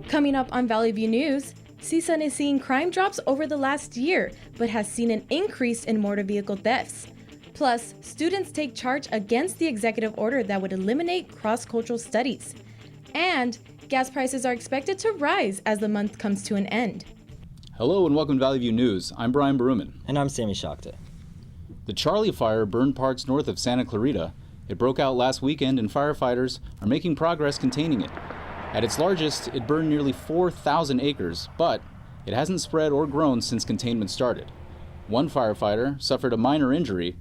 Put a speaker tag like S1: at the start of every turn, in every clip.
S1: Coming up on Valley View News, CSUN is seeing crime drops over the last year, but has seen an increase in motor vehicle thefts. Plus, students take charge against the executive order that would eliminate cross-cultural studies. And gas prices are expected to rise as the month comes to an end.
S2: Hello and welcome to Valley View News. I'm Brian Baruman.
S3: And I'm Sammy Shakta.
S2: The Charlie fire burned parts north of Santa Clarita. It broke out last weekend and firefighters are making progress containing it. At its largest, it burned nearly 4,000 acres, but it hasn't spread or grown since containment started. One firefighter suffered a minor injury.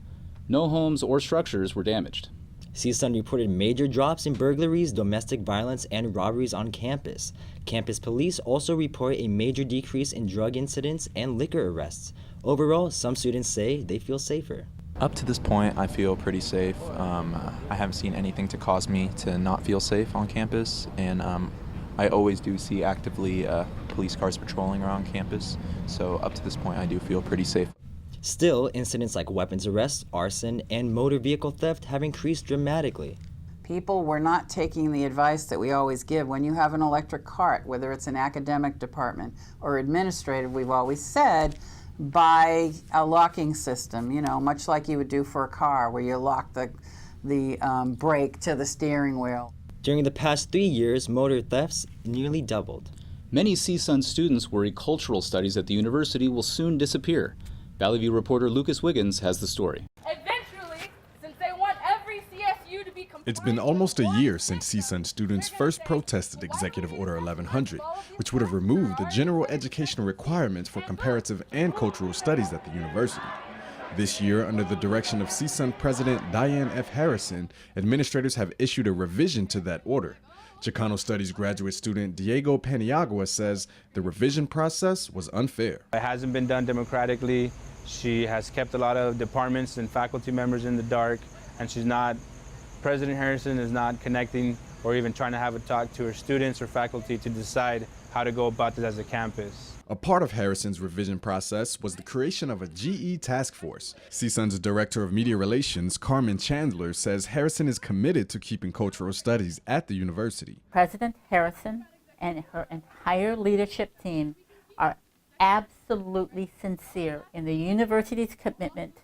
S2: No homes or structures were damaged.
S3: CSUN reported major drops in burglaries, domestic violence, and robberies on campus. Campus police also report a major decrease in drug incidents and liquor arrests. Overall, some students say they feel safer.
S4: Up to this point, I feel pretty safe. I haven't seen anything to cause me to not feel safe on campus, and I always do see actively police cars patrolling around campus, so up to this point I do feel pretty safe.
S3: Still, incidents like weapons arrests, arson, and motor vehicle theft have increased dramatically.
S5: People were not taking the advice that we always give. When you have an electric cart, whether it's an academic department or administrative, we've always said, buy a locking system, much like you would do for a car, where you lock the brake to the steering wheel.
S3: During the past 3 years, motor thefts nearly doubled.
S2: Many CSUN students worry cultural studies at the university will soon disappear. Valley View reporter Lucas Wiggins has the story.
S6: Eventually, since they want every CSU to be
S7: It's been almost a year since CSUN students first protested Executive Order 1100, which would have removed the general educational requirements for comparative and cultural studies at the university. This year, under the direction of CSUN President Diane F. Harrison, administrators have issued a revision to that order. Chicano Studies graduate student Diego Paniagua says the revision process was unfair.
S8: It hasn't been done democratically. She has kept a lot of departments and faculty members in the dark, and President Harrison is not connecting or even trying to have a talk to her students or faculty to decide how to go about this as a campus.
S7: A part of Harrison's revision process was the creation of a GE task force. CSUN's Director of Media Relations, Carmen Chandler, says Harrison is committed to keeping cultural studies at the university.
S9: President Harrison and her entire leadership team are absolutely sincere in the university's commitment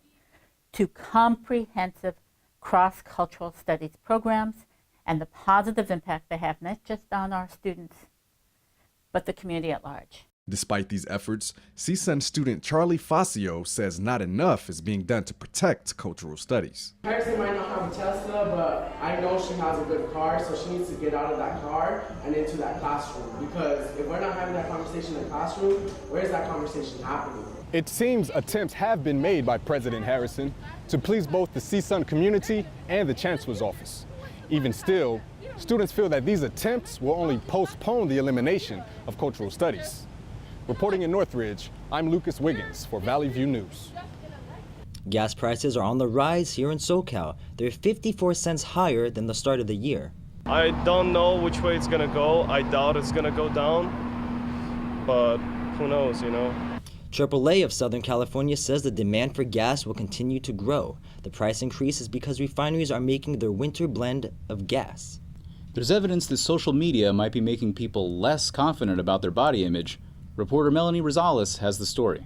S9: to comprehensive cross-cultural studies programs and the positive impact they have not just on our students, but the community at large.
S7: Despite these efforts, CSUN student Charlie Facio says not enough is being done to protect cultural studies.
S10: Harrison might not have a Tesla, but I know she has a good car, so she needs to get out of that car and into that classroom. Because if we're not having that conversation in the classroom, where's that conversation happening?
S11: It seems attempts have been made by President Harrison to please both the CSUN community and the Chancellor's office. Even still, students feel that these attempts will only postpone the elimination of cultural studies. Reporting in Northridge, I'm Lucas Wiggins for Valley View News.
S3: Gas prices are on the rise here in SoCal. They're 54 cents higher than the start of the year.
S12: I don't know which way it's gonna go. I doubt it's gonna go down, but who knows,
S3: AAA of Southern California says the demand for gas will continue to grow. The price increase is because refineries are making their winter blend of gas.
S2: There's evidence that social media might be making people less confident about their body image. Reporter Melanie Rosales has the story.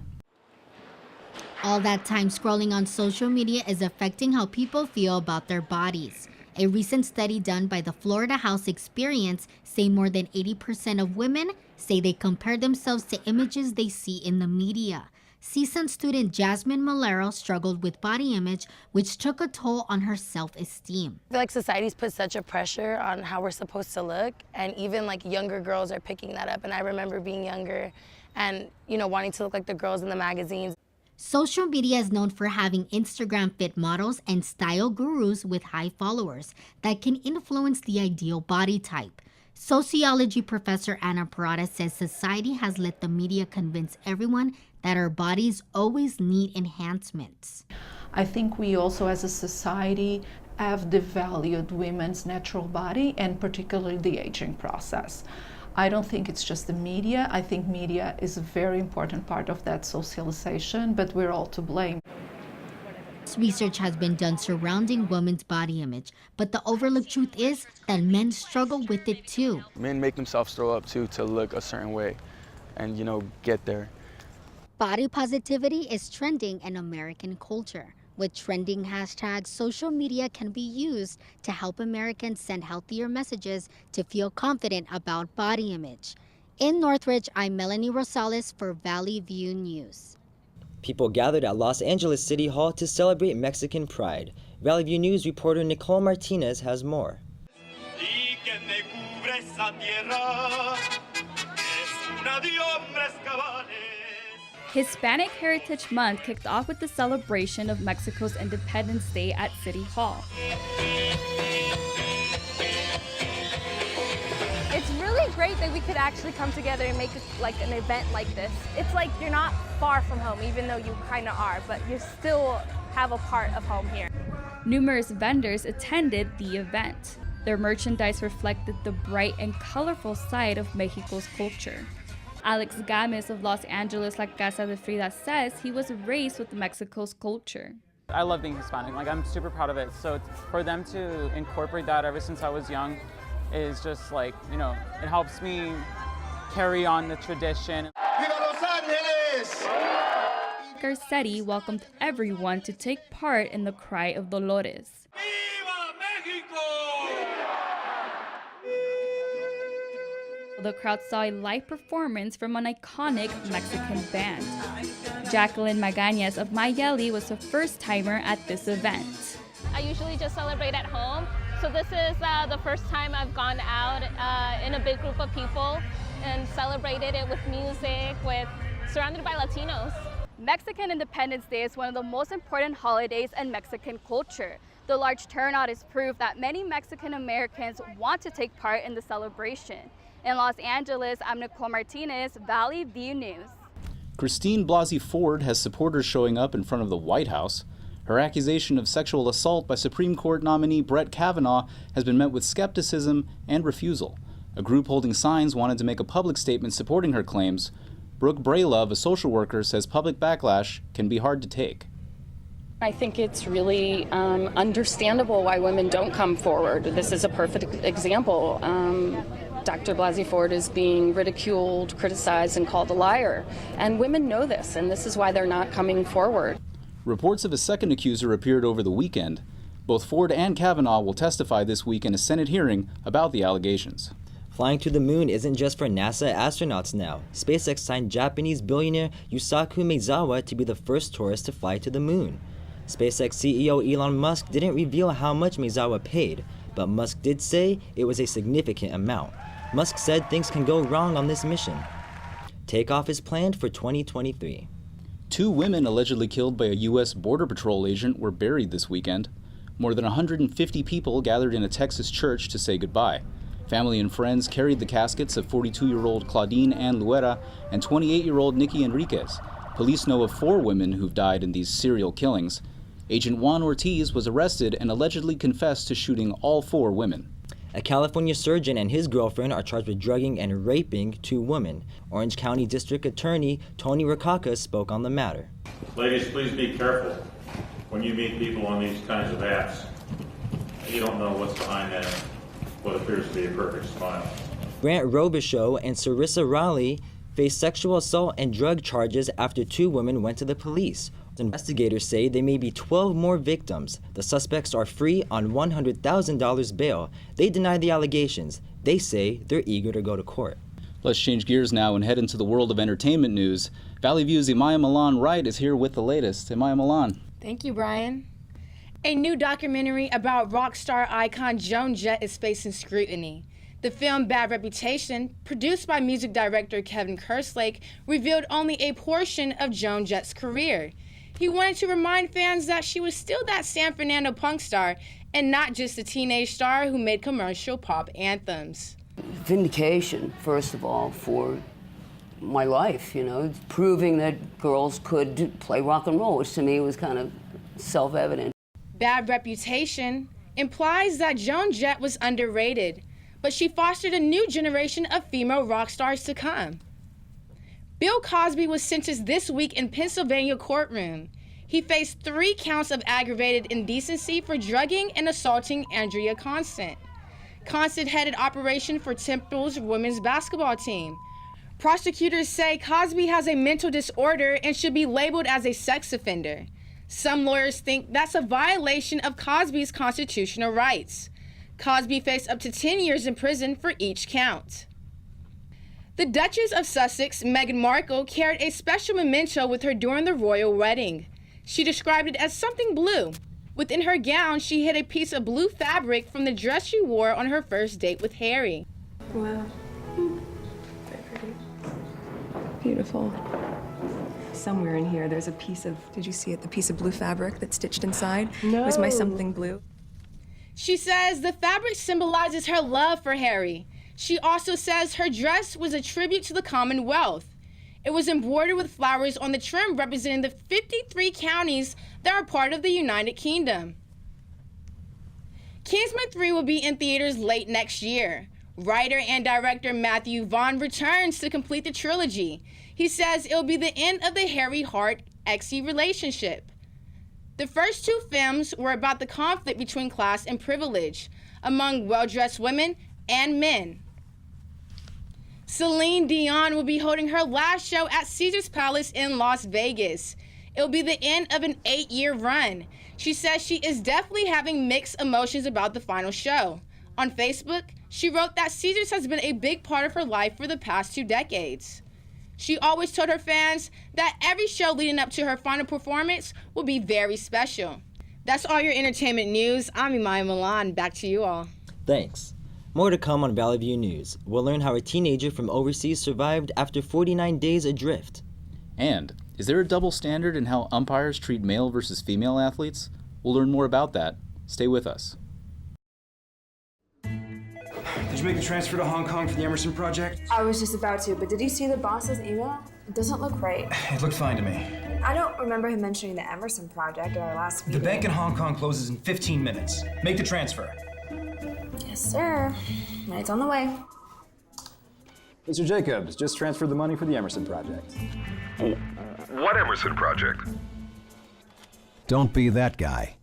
S13: All that time scrolling on social media is affecting how people feel about their bodies. A recent study done by the Florida House Experience say more than 80% of women say they compare themselves to images they see in the media. CSUN student Jasmine Malero struggled with body image, which took a toll on her self-esteem.
S14: I feel like society's put such a pressure on how we're supposed to look, and even like younger girls are picking that up. And I remember being younger and, wanting to look like the girls in the magazines.
S13: Social media is known for having Instagram fit models and style gurus with high followers that can influence the ideal body type. Sociology professor Anna Parada says society has let the media convince everyone that our bodies always need enhancements.
S15: I think we also as a society have devalued women's natural body and particularly the aging process. I don't think it's just the media. I think media is a very important part of that socialization, but we're all to blame.
S13: Research has been done surrounding women's body image, but the overlooked truth is that men struggle with it too.
S16: Men make themselves throw up too to look a certain way and, get there.
S13: Body positivity is trending in American culture. With trending hashtags, social media can be used to help Americans send healthier messages to feel confident about body image. In Northridge, I'm Melanie Rosales for Valley View News.
S3: People gathered at Los Angeles City Hall to celebrate Mexican Pride. Valley View News reporter Nicole Martinez has more.
S17: Hispanic Heritage Month kicked off with the celebration of Mexico's Independence Day at City Hall.
S6: It's really great that we could actually come together and make an event like this. It's like you're not far from home, even though you kind of are, but you still have a part of home here.
S17: Numerous vendors attended the event. Their merchandise reflected the bright and colorful side of Mexico's culture. Alex Gámez of Los Angeles La Casa de Frida says he was raised with Mexico's culture.
S18: I love being Hispanic. I'm super proud of it. So for them to incorporate that ever since I was young is just it helps me carry on the tradition.
S17: Garcetti welcomed everyone to take part in the Cry of Dolores. The crowd saw a live performance from an iconic Mexican band. Jacqueline Magañas of Mayeli was a first-timer at this event.
S19: I usually just celebrate at home, so this is the first time I've gone out in a big group of people and celebrated it with music, surrounded by Latinos.
S17: Mexican Independence Day is one of the most important holidays in Mexican culture. The large turnout is proof that many Mexican Americans want to take part in the celebration. In Los Angeles, I'm Nicole Martinez, Valley View News.
S2: Christine Blasey Ford has supporters showing up in front of the White House. Her accusation of sexual assault by Supreme Court nominee Brett Kavanaugh has been met with skepticism and refusal. A group holding signs wanted to make a public statement supporting her claims. Brooke Braylove, a social worker, says public backlash can be hard to take.
S20: I think it's really understandable why women don't come forward. This is a perfect example. Dr. Blasey Ford is being ridiculed, criticized, and called a liar. And women know this, and this is why they're not coming forward.
S2: Reports of a second accuser appeared over the weekend. Both Ford and Kavanaugh will testify this week in a Senate hearing about the allegations.
S3: Flying to the moon isn't just for NASA astronauts now. SpaceX signed Japanese billionaire Yusaku Maezawa to be the first tourist to fly to the moon. SpaceX CEO Elon Musk didn't reveal how much Maezawa paid, but Musk did say it was a significant amount. Musk said things can go wrong on this mission. Takeoff is planned for 2023.
S2: 2 women allegedly killed by a U.S. Border Patrol agent were buried this weekend. More than 150 people gathered in a Texas church to say goodbye. Family and friends carried the caskets of 42-year-old Claudine Ann Luera and 28-year-old Nikki Enriquez. Police know of 4 women who've died in these serial killings. Agent Juan Ortiz was arrested and allegedly confessed to shooting all 4 women.
S3: A California surgeon and his girlfriend are charged with drugging and raping 2 women. Orange County District Attorney Tony Rakaka spoke on the matter.
S21: Ladies, please be careful when you meet people on these kinds of apps. You don't know what's behind that, what appears to be a perfect smile.
S3: Grant Robichaux and Sarissa Raleigh faced sexual assault and drug charges after 2 women went to the police. Investigators say there may be 12 more victims. The suspects are free on $100,000 bail. They deny the allegations. They say they're eager to go to court.
S2: Let's change gears now and head into the world of entertainment news. Valley View's Imaya Milan Wright is here with the latest. Imaya Milan.
S22: Thank you, Brian. A new documentary about rock star icon Joan Jett is facing scrutiny. The film Bad Reputation, produced by music director Kevin Kerslake, revealed only a portion of Joan Jett's career. He wanted to remind fans that she was still that San Fernando punk star and not just a teenage star who made commercial pop anthems.
S23: Vindication, first of all, for my life, proving that girls could play rock and roll, which to me was kind of self-evident.
S22: Bad Reputation implies that Joan Jett was underrated, but she fostered a new generation of female rock stars to come. Bill Cosby was sentenced this week in Pennsylvania courtroom. He faced 3 counts of aggravated indecency for drugging and assaulting Andrea Constant. Constant headed operation for Temple's women's basketball team. Prosecutors say Cosby has a mental disorder and should be labeled as a sex offender. Some lawyers think that's a violation of Cosby's constitutional rights. Cosby faced up to 10 years in prison for each count. The Duchess of Sussex, Meghan Markle, carried a special memento with her during the royal wedding. She described it as something blue. Within her gown, she hid a piece of blue fabric from the dress she wore on her first date with Harry.
S1: Wow. Very pretty. Beautiful. Somewhere in here, there's a piece of, did you see it? The piece of blue fabric that's stitched inside?
S22: No.
S1: Was my something blue?
S22: She says the fabric symbolizes her love for Harry. She also says her dress was a tribute to the Commonwealth. It was embroidered with flowers on the trim representing the 53 counties that are part of the United Kingdom. Kingsman 3 will be in theaters late next year. Writer and director Matthew Vaughn returns to complete the trilogy. He says it'll be the end of the Harry Hart-Exie relationship. The first 2 films were about the conflict between class and privilege among well-dressed women and men. Celine Dion will be holding her last show at Caesars Palace in Las Vegas. It'll be the end of an 8-year run. She says she is definitely having mixed emotions about the final show. On Facebook, she wrote that Caesars has been a big part of her life for the past 2 decades. She always told her fans that every show leading up to her final performance will be very special. That's all your entertainment news. I'm Imaya Milan. Back to you all.
S3: Thanks. More to come on Valley View News. We'll learn how a teenager from overseas survived after 49 days adrift.
S2: And is there a double standard in how umpires treat male versus female athletes? We'll learn more about that. Stay with us.
S4: Did you make the transfer to Hong Kong for the Emerson project?
S5: I was just about to, but did you see the boss's email? It doesn't look right.
S4: It looked fine to me.
S5: I don't remember him mentioning the Emerson project at our last meeting.
S4: The bank in Hong Kong closes in 15 minutes. Make the transfer.
S5: Yes, sir. It's on the way.
S24: Mr. Jacobs, just transferred the money for the Emerson project.
S25: What Emerson project?
S26: Don't be that guy.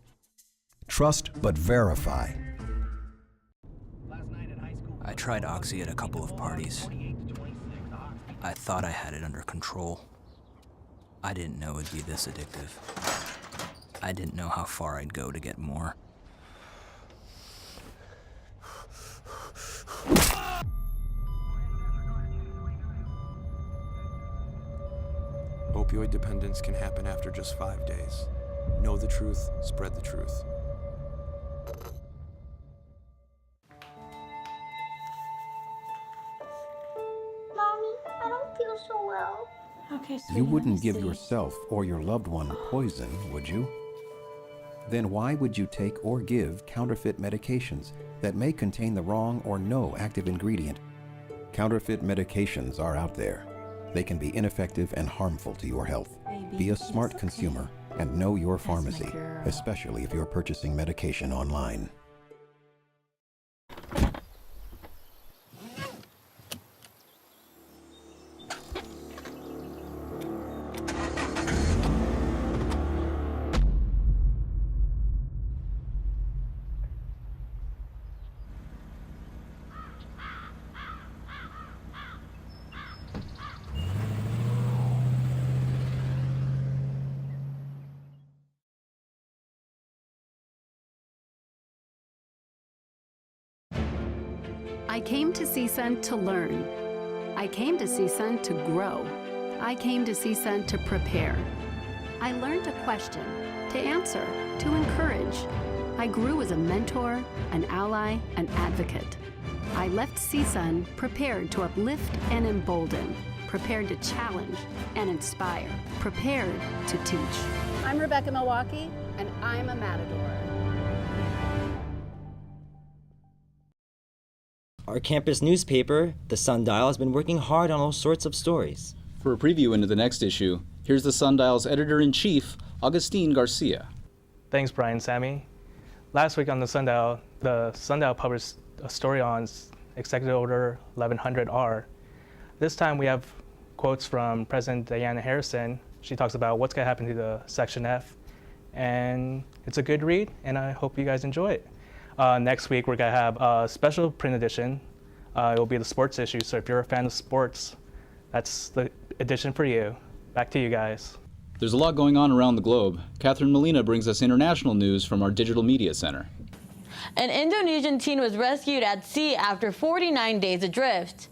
S26: Trust but verify.
S27: I tried Oxy at a couple of parties. I thought I had it under control. I didn't know it'd be this addictive. I didn't know how far I'd go to get more.
S28: Opioid dependence can happen after just 5 days. Know the truth, spread the truth.
S29: Mommy, I don't feel so well.
S1: Okay,
S26: You wouldn't give yourself or your loved one poison, would you? Then why would you take or give counterfeit medications that may contain the wrong or no active ingredient? Counterfeit medications are out there. They can be ineffective and harmful to your health. Be a smart consumer and know your pharmacy, especially if you're purchasing medication online.
S30: I came to CSUN to learn. I came to CSUN to grow. I came to CSUN to prepare. I learned to question, to answer, to encourage. I grew as a mentor, an ally, an advocate. I left CSUN prepared to uplift and embolden, prepared to challenge and inspire, prepared to teach.
S31: I'm Rebecca Milwaukee, and I'm a Matador.
S3: Our campus newspaper, the Sundial, has been working hard on all sorts of stories.
S2: For a preview into the next issue, here's the Sundial's editor-in-chief, Augustine Garcia.
S32: Thanks, Brian Sammy. Last week on the Sundial published a story on Executive Order 1100R. This time we have quotes from President Diana Harrison She talks about what's going to happen to the Section F, and it's a good read, and I hope you guys enjoy it. Next week, we're going to have a special print edition. It will be the sports issue, so if you're a fan of sports, that's the edition for you. Back to you guys.
S2: There's a lot going on around the globe. Catherine Molina brings us international news from our Digital Media Center.
S6: An Indonesian teen was rescued at sea after 49 days adrift.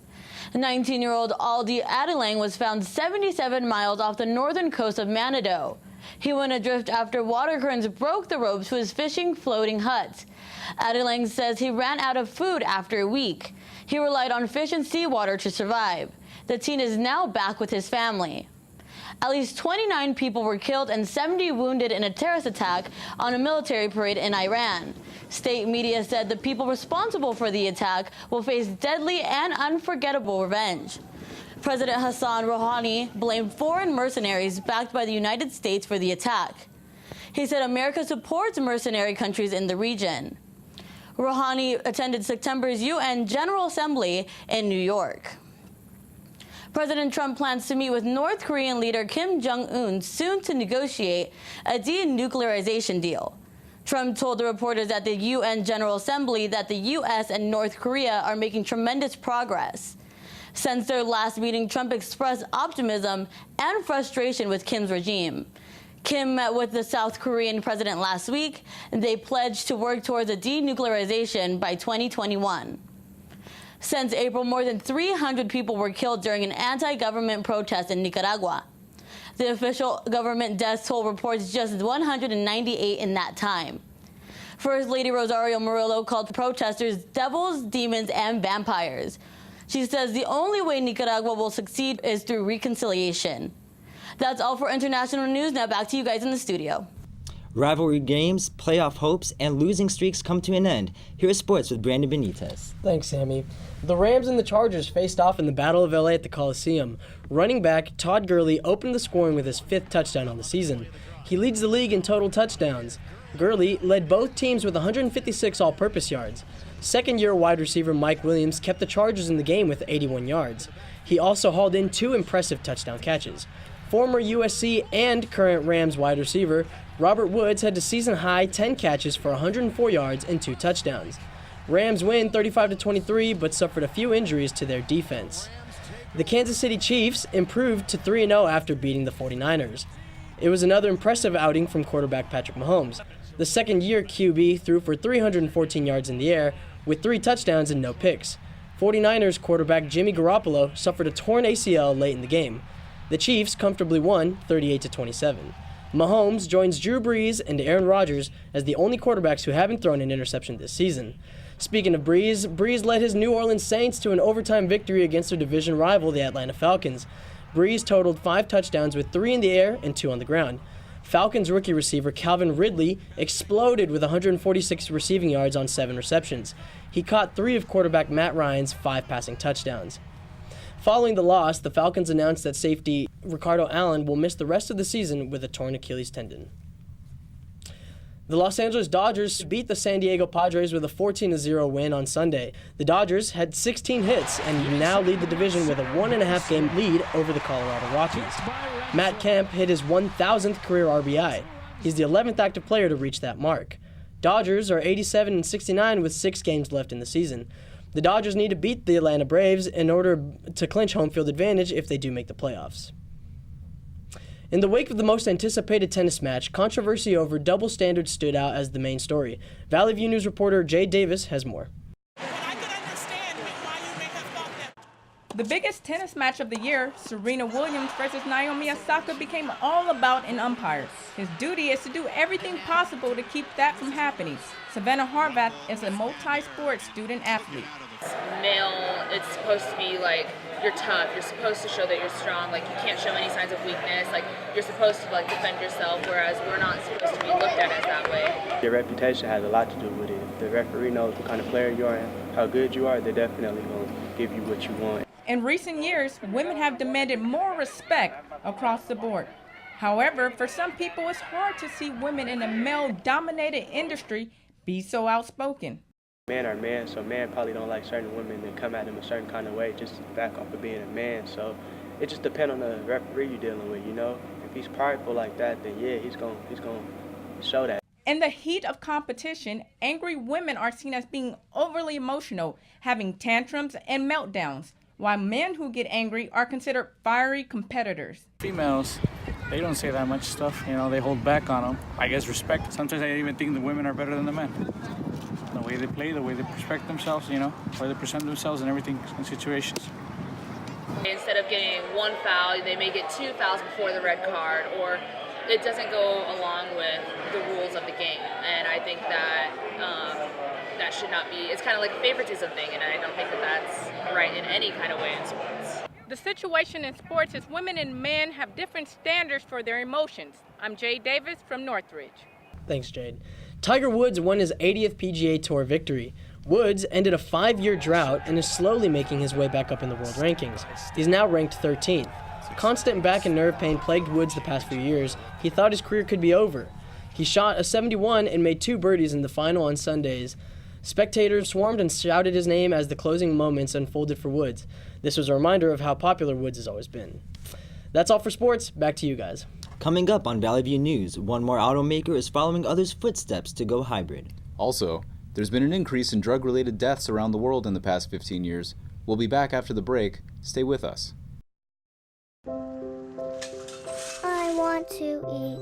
S6: 19-year-old Aldi Adelang was found 77 miles off the northern coast of Manado. He went adrift after water currents broke the ropes to his fishing floating hut. Adelang says he ran out of food after a week. He relied on fish and seawater to survive. The teen is now back with his family. At least 29 people were killed and 70 wounded in a terrorist attack on a military parade in Iran. State media said the people responsible for the attack will face deadly and unforgettable revenge. President Hassan Rouhani blamed foreign mercenaries backed by the United States for the attack. He said America supports mercenary countries in the region. Rouhani attended September's UN General Assembly in New York. President Trump plans to meet with North Korean leader Kim Jong-un soon to negotiate a denuclearization deal. Trump told the reporters at the UN General Assembly that the U.S. and North Korea are making tremendous progress. Since their last meeting, Trump expressed optimism and frustration with Kim's regime. Kim met with the South Korean president last week, and they pledged to work towards a denuclearization by 2021. Since April, more than 300 people were killed during an anti-government protest in Nicaragua. The official government death toll reports just 198 in that time. First Lady Rosario Murillo called protesters devils, demons, and vampires. She says the only way Nicaragua will succeed is through reconciliation. That's all for international news. Now back to you guys in the studio.
S3: Rivalry games, playoff hopes, and losing streaks come to an end. Here's sports with Brandon Benitez.
S7: Thanks, Sammy. The Rams and the Chargers faced off in the Battle of LA at the Coliseum. Running back Todd Gurley opened the scoring with his 5th touchdown on the season. He leads the league in total touchdowns. Gurley led both teams with 156 all-purpose yards. Second-year wide receiver Mike Williams kept the Chargers in the game with 81 yards. He also hauled in 2 impressive touchdown catches. Former USC and current Rams wide receiver Robert Woods had a season-high 10 catches for 104 yards and 2 touchdowns. Rams win 35-23, but suffered a few injuries to their defense. The Kansas City Chiefs improved to 3-0 after beating the 49ers. It was another impressive outing from quarterback Patrick Mahomes. The second-year QB threw for 314 yards in the air, with 3 touchdowns and no picks. 49ers quarterback Jimmy Garoppolo suffered a torn ACL late in the game. The Chiefs comfortably won 38-27. Mahomes joins Drew Brees and Aaron Rodgers as the only quarterbacks who haven't thrown an interception this season. Speaking of Brees led his New Orleans Saints to an overtime victory against their division rival, the Atlanta Falcons. Brees totaled 5 touchdowns with 3 in the air and 2 on the ground. Falcons rookie receiver Calvin Ridley exploded with 146 receiving yards on 7 receptions. He caught 3 of quarterback Matt Ryan's 5 passing touchdowns. Following the loss, the Falcons announced that safety Ricardo Allen will miss the rest of the season with a torn Achilles tendon. The Los Angeles Dodgers beat the San Diego Padres with a 14-0 win on Sunday. The Dodgers had 16 hits and now lead the division with a 1.5 game lead over the Colorado Rockies. Matt Kemp hit his 1,000th career RBI. He's the 11th active player to reach that mark. Dodgers are 87-69 with 6 games left in the season. The Dodgers need to beat the Atlanta Braves in order to clinch home field advantage if they do make the playoffs. In the wake of the most anticipated tennis match, controversy over double standards stood out as the main story. Valley View News reporter Jay Davis has more.
S8: The biggest tennis match of the year, Serena Williams versus Naomi Osaka, became all about an umpire. His duty is to do everything possible to keep that from happening. Savannah Harvath is a multi-sport student athlete.
S9: Male, it's supposed to be like you're tough, you're supposed to show that you're strong, like you can't show any signs of weakness, like you're supposed to like defend yourself, whereas we're not supposed to be looked at as that way.
S10: Your reputation has a lot to do with it. If the referee knows what kind of player you are and how good you are, they're definitely going to give you what you want.
S8: In recent years, women have demanded more respect across the board. However, for some people, it's hard to see women in a male-dominated industry be so outspoken.
S10: Men are men, so men probably don't like certain women that come at them a certain kind of way just back off of being a man. So it just depends on the referee you're dealing with, you know. If if he's prideful like that, then yeah, he's gonna show that.
S8: In the heat of competition, angry women are seen as being overly emotional, having tantrums and meltdowns, while men who get angry are considered fiery competitors.
S11: Females, they don't say that much stuff, they hold back on them. I guess respect. Sometimes I even think the women are better than the men. The way they play, the way they respect themselves, the way they present themselves and everything in situations.
S9: Instead of getting one foul, they may get 2 fouls before the red card, or it doesn't go along with the rules of the game. And I think that that should not be, it's kind of like a favoritism thing, and I don't think that that's right in any kind of way in sports.
S8: The situation in sports is women and men have different standards for their emotions. I'm Jade Davis from Northridge.
S7: Thanks, Jade. Tiger Woods won his 80th PGA Tour victory. Woods ended a 5-year drought and is slowly making his way back up in the world rankings. He's now ranked 13th. Constant back and nerve pain plagued Woods the past few years. He thought his career could be over. He shot a 71 and made 2 birdies in the final on Sundays. Spectators swarmed and shouted his name as the closing moments unfolded for Woods. This was a reminder of how popular Woods has always been. That's all for sports. Back to you guys.
S3: Coming up on Valley View News, one more automaker is following others' footsteps to go hybrid.
S2: Also, there's been an increase in drug-related deaths around the world in the past 15 years. We'll be back after the break. Stay with us.
S29: I want to eat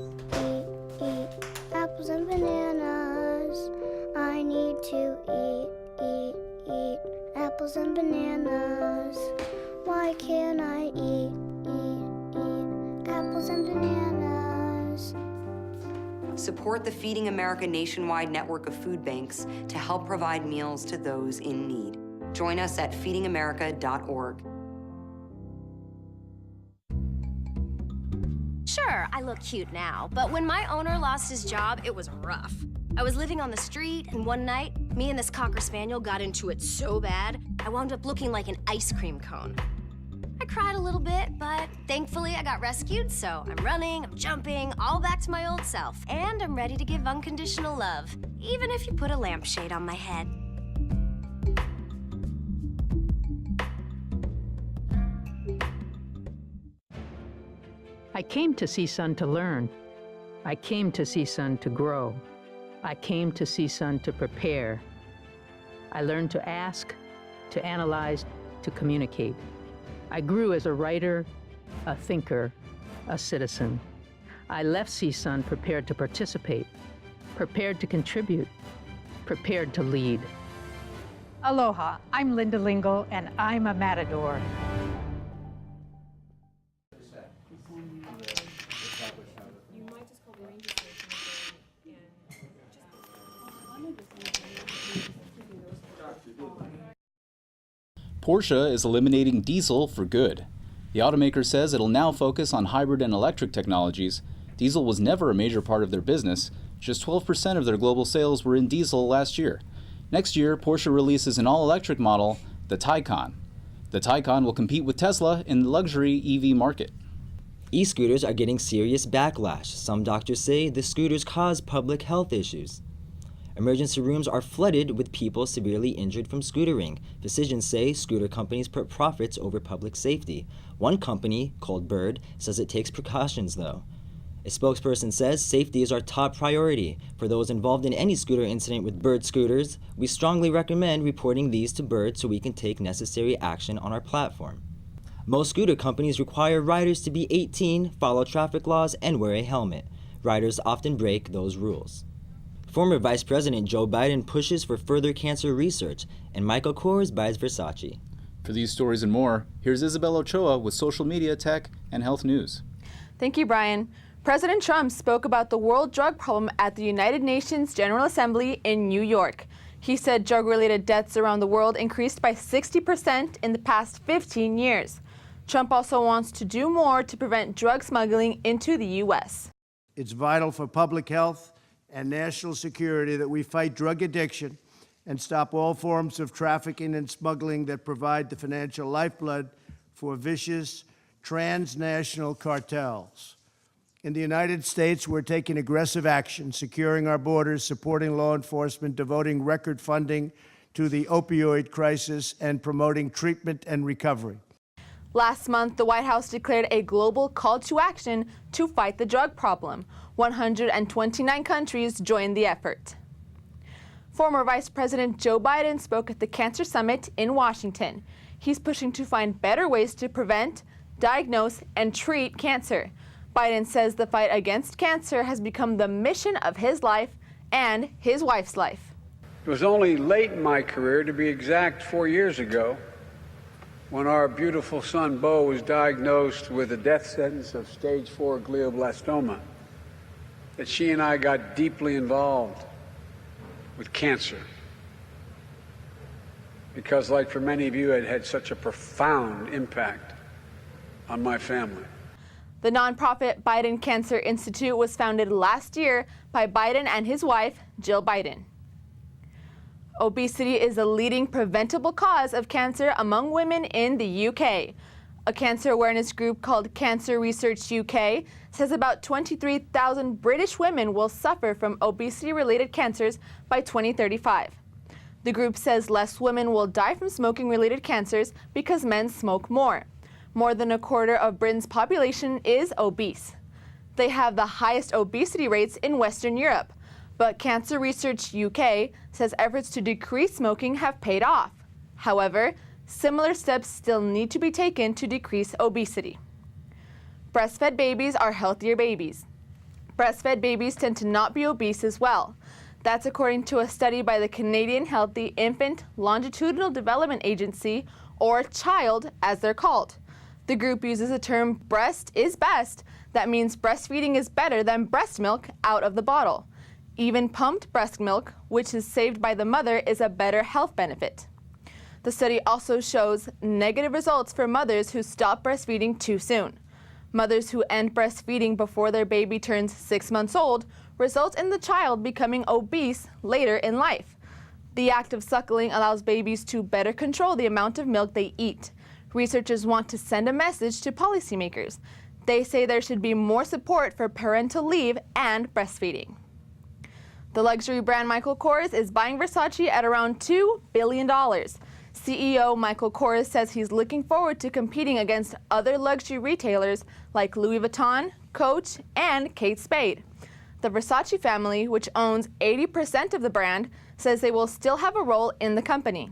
S29: apples and bananas. I need to eat apples and bananas. Why can't I eat apples and bananas?
S12: Support the Feeding America nationwide network of food banks to help provide meals to those in need. Join us at feedingamerica.org.
S13: Sure, I look cute now, but when my owner lost his job, it was rough. I was living on the street, and one night, me and this Cocker Spaniel got into it so bad, I wound up looking like an ice cream cone. I cried a little bit, but thankfully I got rescued, so I'm running, I'm jumping, all back to my old self. And I'm ready to give unconditional love, even if you put a lampshade on my head.
S14: I came to CSUN to learn. I came to CSUN to grow. I came to CSUN to prepare. I learned to ask, to analyze, to communicate. I grew as a writer, a thinker, a citizen. I left CSUN prepared to participate, prepared to contribute, prepared to lead.
S15: Aloha, I'm Linda Lingle, and I'm a matador.
S2: Porsche is eliminating diesel for good. The automaker says it'll now focus on hybrid and electric technologies. Diesel was never a major part of their business. Just 12% of their global sales were in diesel last year. Next year, Porsche releases an all-electric model, the Taycan. The Taycan will compete with Tesla in the luxury EV market.
S3: E-scooters are getting serious backlash. Some doctors say the scooters cause public health issues. Emergency rooms are flooded with people severely injured from scootering. Physicians say scooter companies put profits over public safety. One company, called Bird, says it takes precautions though. A spokesperson says safety is our top priority. For those involved in any scooter incident with Bird scooters, we strongly recommend reporting these to Bird so we can take necessary action on our platform. Most scooter companies require riders to be 18, follow traffic laws, and wear a helmet. Riders often break those rules. Former Vice President Joe Biden pushes for further cancer research, and Michael Kors buys Versace.
S2: For these stories and more, here's Isabel Ochoa with social media, tech, and health news.
S16: Thank you, Brian. President Trump spoke about the world drug problem at the United Nations General Assembly in New York. He said drug-related deaths around the world increased by 60% in the past 15 years. Trump also wants to do more to prevent drug smuggling into the U.S.
S17: It's vital for public health and national security that we fight drug addiction and stop all forms of trafficking and smuggling that provide the financial lifeblood for vicious transnational cartels. In the United States, we're taking aggressive action, securing our borders, supporting law enforcement, devoting record funding to the opioid crisis, and promoting treatment and recovery.
S16: Last month, the White House declared a global call to action to fight the drug problem. 129 countries joined the effort. Former Vice President Joe Biden spoke at the Cancer Summit in Washington. He's pushing to find better ways to prevent, diagnose, and treat cancer. Biden says the fight against cancer has become the mission of his life and his wife's life.
S4: It was only late in my career, to be exact 4 years ago, when our beautiful son, Bo, was diagnosed with a death sentence of stage 4 glioblastoma, that she and I got deeply involved with cancer. Because, like for many of you, it had such a profound impact on my family.
S16: The nonprofit Biden Cancer Institute was founded last year by Biden and his wife, Jill Biden. Obesity is a leading preventable cause of cancer among women in the UK. A cancer awareness group called Cancer Research UK says about 23,000 British women will suffer from obesity-related cancers by 2035. The group says less women will die from smoking-related cancers because men smoke more. More than a quarter of Britain's population is obese. They have the highest obesity rates in Western Europe, but Cancer Research UK says efforts to decrease smoking have paid off. However, similar steps still need to be taken to decrease obesity. Breastfed babies are healthier babies. Breastfed babies tend to not be obese as well. That's according to a study by the Canadian Healthy Infant Longitudinal Development Agency, or CHILD as they're called. The group uses the term breast is best. That means breastfeeding is better than breast milk out of the bottle. Even pumped breast milk, which is saved by the mother, is a better health benefit. The study also shows negative results for mothers who stop breastfeeding too soon. Mothers who end breastfeeding before their baby turns 6 months old results in the child becoming obese later in life. The act of suckling allows babies to better control the amount of milk they eat. Researchers want to send a message to policymakers. They say there should be more support for parental leave and breastfeeding. The luxury brand Michael Kors is buying Versace at around $2 billion. CEO Michael Kors says he's looking forward to competing against other luxury retailers like Louis Vuitton, Coach, and Kate Spade. The Versace family, which owns 80% of the brand, says they will still have a role in the company.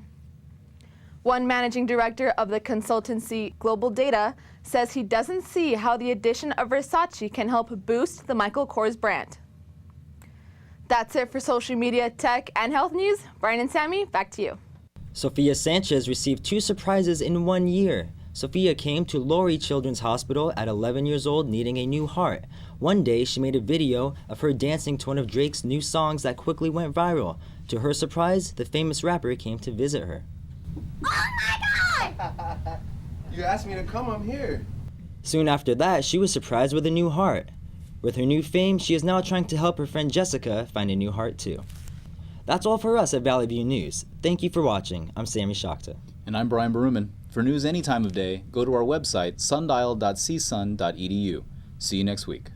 S16: One managing director of the consultancy Global Data says he doesn't see how the addition of Versace can help boost the Michael Kors brand. That's it for social media, tech, and health news. Brian and Sammy, back to you.
S3: Sophia Sanchez received 2 surprises in 1 year. Sophia came to Laurie Children's Hospital at 11 years old needing a new heart. One day, she made a video of her dancing to one of Drake's new songs that quickly went viral. To her surprise, the famous rapper came to visit her.
S5: Oh my God! You asked me to come, I'm here.
S3: Soon after that, she was surprised with a new heart. With her new fame, she is now trying to help her friend Jessica find a new heart too. That's all for us at Valley View News. Thank you for watching. I'm Sammy Shakta.
S2: And I'm Brian Baruman. For news any time of day, go to our website, sundial.csun.edu. See you next week.